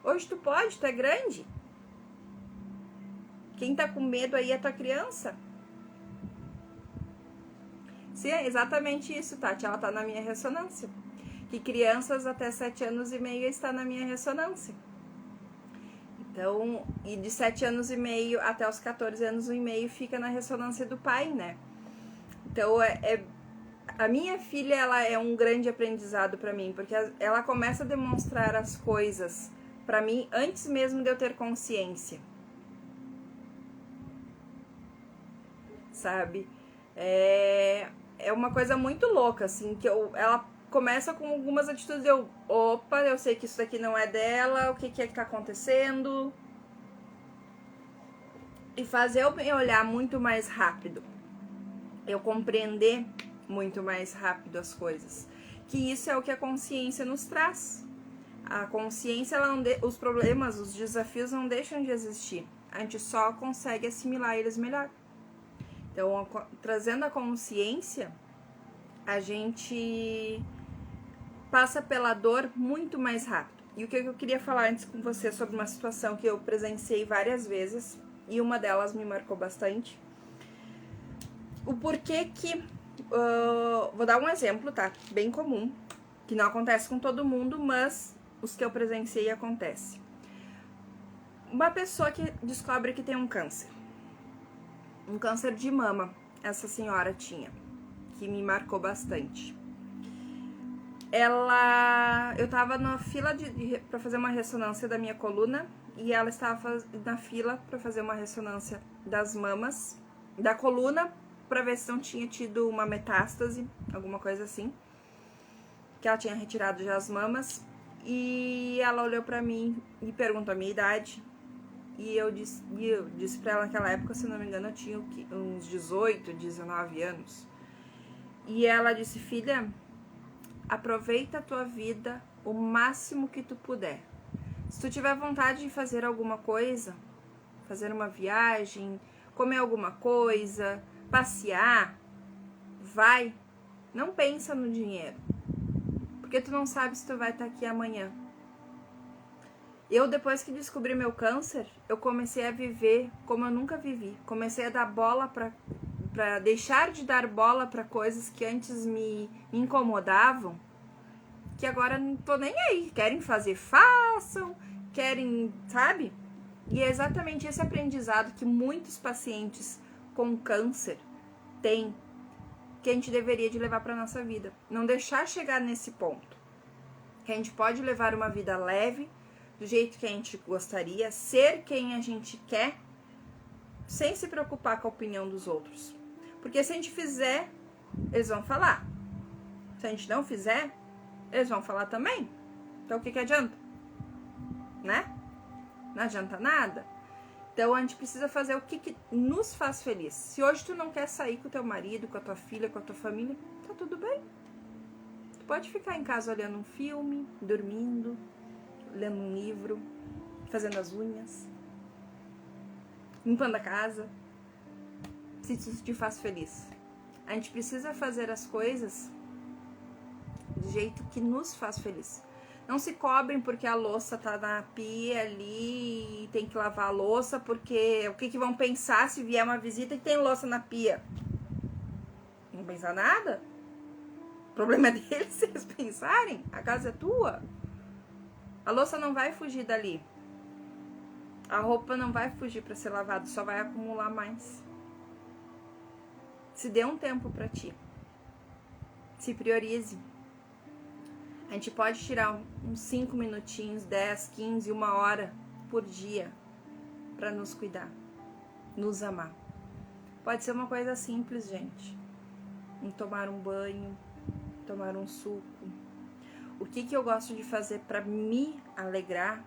S1: Hoje tu pode, tu é grande. Quem tá com medo aí é tua criança. Sim, é exatamente isso, Tati. Ela tá na minha ressonância. Que crianças até 7 anos e meio está na minha ressonância. Então, e de 7 anos e meio até os 14 anos e meio fica na ressonância do pai, né? Então, a minha filha, ela é um grande aprendizado pra mim, porque ela começa a demonstrar as coisas pra mim antes mesmo de eu ter consciência. Sabe? É uma coisa muito louca, assim, que ela começa com algumas atitudes, eu sei que isso daqui não é dela, o que é que tá acontecendo? E fazer eu me olhar muito mais rápido, eu compreender muito mais rápido as coisas, que isso é o que a consciência nos traz. A consciência, os problemas, os desafios não deixam de existir, a gente só consegue assimilar eles melhor. Então, trazendo a consciência, a gente passa pela dor muito mais rápido. E o que eu queria falar antes com você sobre uma situação que eu presenciei várias vezes, e uma delas me marcou bastante. O porquê que... vou dar um exemplo, tá? Bem comum, que não acontece com todo mundo, mas os que eu presenciei acontece. Uma pessoa que descobre que tem um câncer de mama, essa senhora tinha, que me marcou bastante. Eu tava na fila pra fazer uma ressonância da minha coluna, e ela estava na fila pra fazer uma ressonância das mamas, da coluna, pra ver se não tinha tido uma metástase, alguma coisa assim, que ela tinha retirado já as mamas. E ela olhou pra mim e perguntou a minha idade, e eu disse pra ela naquela época, se não me engano, eu tinha uns 18, 19 anos. E ela disse: filha, aproveita a tua vida o máximo que tu puder. Se tu tiver vontade de fazer alguma coisa, fazer uma viagem, comer alguma coisa, passear, vai. Não pensa no dinheiro, porque tu não sabe se tu vai estar aqui amanhã. Eu, depois que descobri meu câncer, eu comecei a viver como eu nunca vivi. Comecei a dar bola pra deixar de dar bola para coisas que antes me incomodavam, que agora não tô nem aí. Querem fazer, façam. Querem, sabe? E é exatamente esse aprendizado que muitos pacientes com câncer têm, que a gente deveria de levar para nossa vida. Não deixar chegar nesse ponto. Que a gente pode levar uma vida leve, do jeito que a gente gostaria, ser quem a gente quer, sem se preocupar com a opinião dos outros. Porque se a gente fizer, eles vão falar. Se a gente não fizer, eles vão falar também. Então o que adianta? Né? Não adianta nada. Então a gente precisa fazer o que nos faz feliz. Se hoje tu não quer sair com o teu marido, com a tua filha, com a tua família, tá tudo bem. Tu pode ficar em casa olhando um filme, dormindo, lendo um livro, fazendo as unhas, limpando a casa, se isso te faz feliz. A gente precisa fazer as coisas do jeito que nos faz feliz. Não se cobrem porque a louça tá na pia ali e tem que lavar a louça, porque o que vão pensar se vier uma visita e tem louça na pia? Não vão pensar nada? O problema é deles se eles pensarem. A casa é tua. A louça não vai fugir dali. A roupa não vai fugir para ser lavada, só vai acumular mais. Se dê um tempo para ti. Se priorize. A gente pode tirar uns 5 minutinhos, 10, 15, 1 hora por dia para nos cuidar, nos amar. Pode ser uma coisa simples, gente. Tomar um banho, tomar um suco. O que eu gosto de fazer para me alegrar,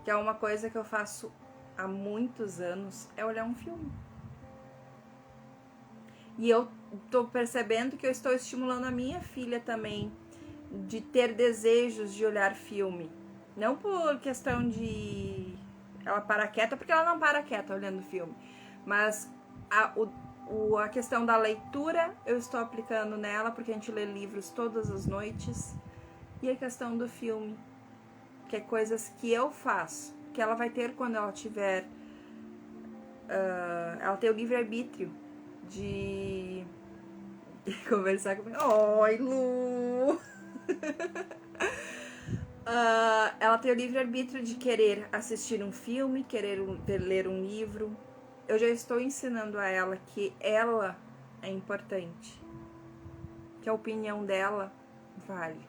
S1: que é uma coisa que eu faço há muitos anos, é olhar um filme. E eu tô percebendo que eu estou estimulando a minha filha também de ter desejos de olhar filme. Não por questão de ela parar quieta, porque ela não para quieta olhando filme. Mas a questão da leitura eu estou aplicando nela, porque a gente lê livros todas as noites. E a questão do filme, que é coisas que eu faço, que ela vai ter quando ela tiver... ela tem o livre-arbítrio de conversar comigo. Oi, Lu! Ela tem o livre-arbítrio de querer assistir um filme, querer ler um livro. Eu já estou ensinando a ela que ela é importante, que a opinião dela vale.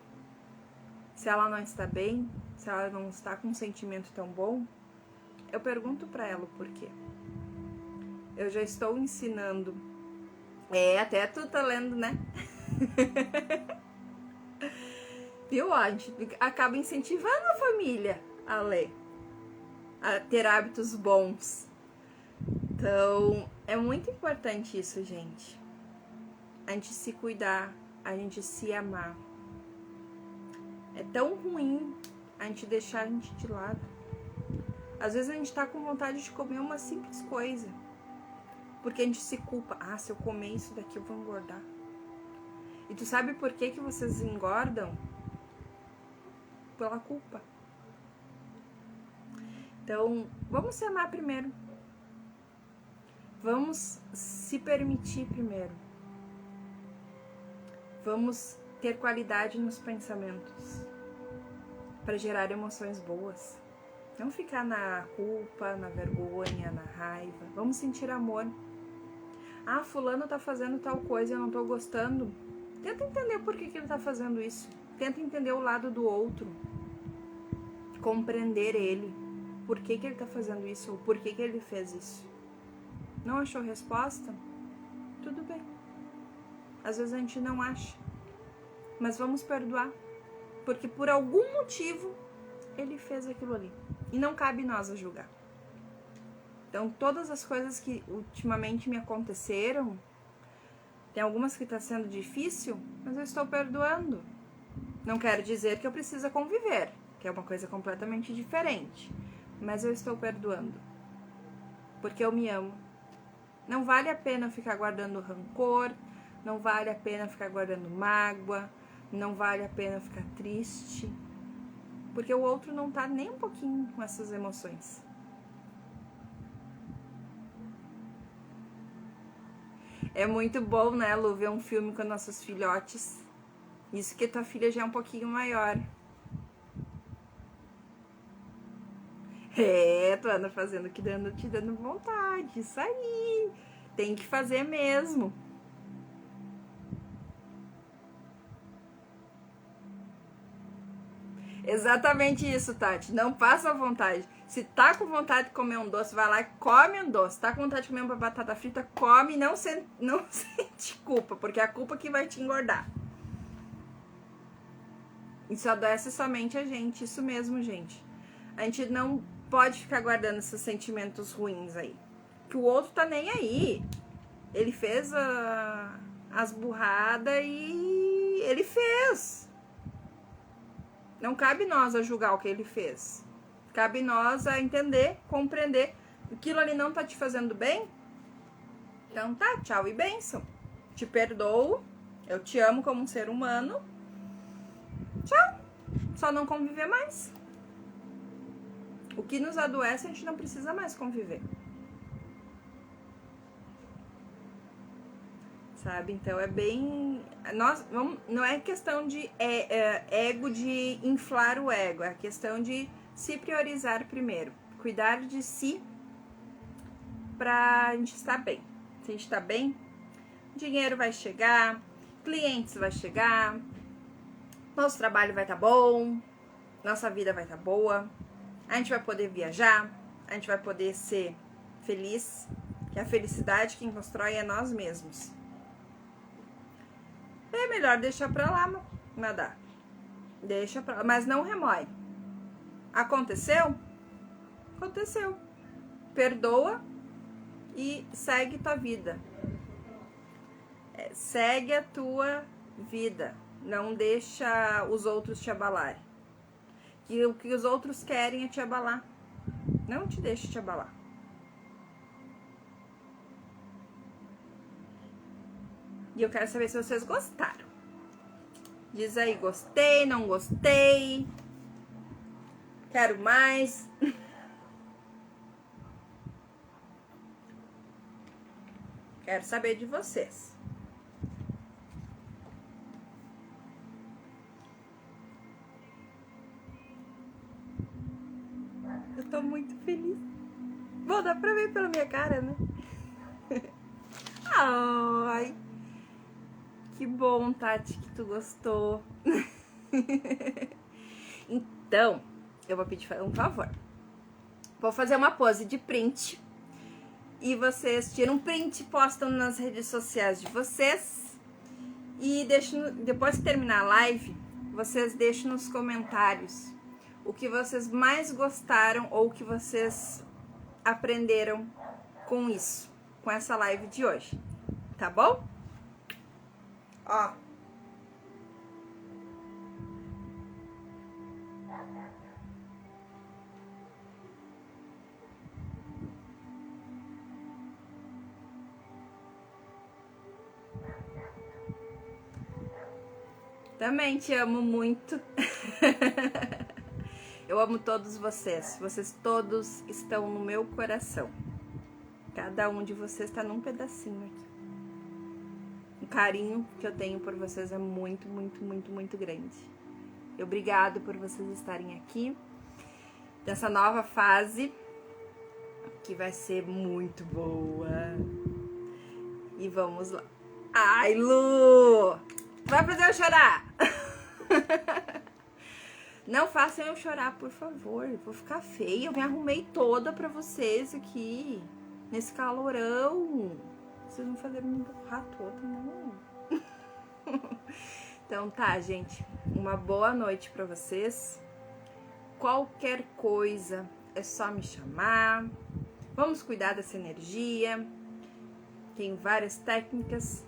S1: Se ela não está bem, se ela não está com um sentimento tão bom, eu pergunto pra ela o porquê. Eu já estou ensinando. Até tu tá lendo, né? Viu? A gente acaba incentivando a família a ler, a ter hábitos bons. Então, é muito importante isso, gente. A gente se cuidar, a gente se amar. É tão ruim a gente deixar a gente de lado. Às vezes a gente tá com vontade de comer uma simples coisa, porque a gente se culpa. Se eu comer isso daqui eu vou engordar. E tu sabe por que vocês engordam? Pela culpa. Então, vamos se amar primeiro. Vamos se permitir primeiro. Vamos ter qualidade nos pensamentos para gerar emoções boas. Não ficar na culpa, na vergonha, na raiva. Vamos sentir amor. Ah, fulano tá fazendo tal coisa e eu não tô gostando. Tenta entender por que ele tá fazendo isso. Tenta entender o lado do outro. Compreender ele. Por que ele tá fazendo isso ou por que ele fez isso. Não achou resposta? Tudo bem. Às vezes a gente não acha. Mas vamos perdoar. Porque por algum motivo ele fez aquilo ali. E não cabe nós a julgar. Então todas as coisas que ultimamente me aconteceram, tem algumas que tá sendo difícil, mas eu estou perdoando. Não quero dizer que eu preciso conviver, que é uma coisa completamente diferente. Mas eu estou perdoando. Porque eu me amo. Não vale a pena ficar guardando rancor, não vale a pena ficar guardando mágoa, não vale a pena ficar triste, porque o outro não tá nem um pouquinho com essas emoções. É muito bom, né, Lu, ver um filme com nossos filhotes. Isso que tua filha já é um pouquinho maior. Tu anda fazendo o que te dando vontade. Isso aí. Tem que fazer mesmo. Exatamente isso, Tati. Não passa vontade. Se tá com vontade de comer um doce, vai lá e come um doce. Tá com vontade de comer uma batata frita, come e não sente culpa, porque é a culpa que vai te engordar. Isso adoece somente a gente. Isso mesmo, gente. A gente não pode ficar guardando esses sentimentos ruins aí. Que o outro tá nem aí. Ele fez as burradas e ele fez. Não cabe nós a julgar o que ele fez. Cabe nós a entender, compreender. Aquilo ali não tá te fazendo bem? Então tá, tchau e bênção. Te perdoo. Eu te amo como um ser humano. Tchau. Só não conviver mais. O que nos adoece, a gente não precisa mais conviver. Sabe? Então é bem... não é questão de ego, de inflar o ego. É questão de se priorizar primeiro. Cuidar de si pra gente estar bem. Se a gente tá bem, dinheiro vai chegar, clientes vai chegar, nosso trabalho vai estar bom, nossa vida vai estar boa, a gente vai poder viajar, a gente vai poder ser feliz, que a felicidade quem constrói é nós mesmos. É melhor deixar pra lá, nadar. Deixa pra lá, mas não remói. Aconteceu? Aconteceu. Perdoa e segue tua vida. Segue a tua vida. Não deixa os outros te abalarem. Que o que os outros querem é te abalar. Não te deixe te abalar. E eu quero saber se vocês gostaram. Diz aí, gostei, não gostei. Quero mais. Quero saber de vocês. Eu tô muito feliz. Bom, dá pra ver pela minha cara, né? Ai, que bom, Tati, que tu gostou. Então, eu vou pedir um favor. Vou fazer uma pose de print. E vocês tiram um print, postam nas redes sociais de vocês. E deixam, depois que terminar a live, vocês deixam nos comentários o que vocês mais gostaram ou o que vocês aprenderam com isso, com essa live de hoje. Tá bom? Ó. Também te amo muito. Eu amo todos vocês. Vocês todos estão no meu coração. Cada um de vocês está num pedacinho aqui. O carinho que eu tenho por vocês é muito, muito, muito, muito grande. Obrigado por vocês estarem aqui. Nessa nova fase, que vai ser muito boa. E vamos lá. Ai, Lu! Vai fazer eu chorar! Não façam eu chorar, por favor. Vou ficar feia. Eu me arrumei toda pra vocês aqui. Nesse calorão. Vocês vão fazer me borrar toda, não. Então tá, gente. Uma boa noite pra vocês. Qualquer coisa é só me chamar. Vamos cuidar dessa energia. Tem várias técnicas.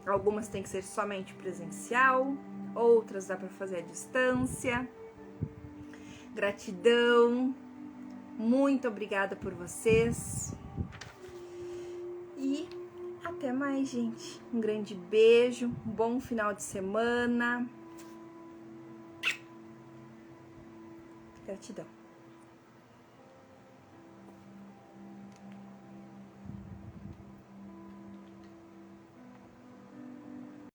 S1: Algumas tem que ser somente presencial. Outras dá pra fazer à distância. Gratidão. Muito obrigada por vocês. E até mais, gente. Um grande beijo. Um bom final de semana. Gratidão.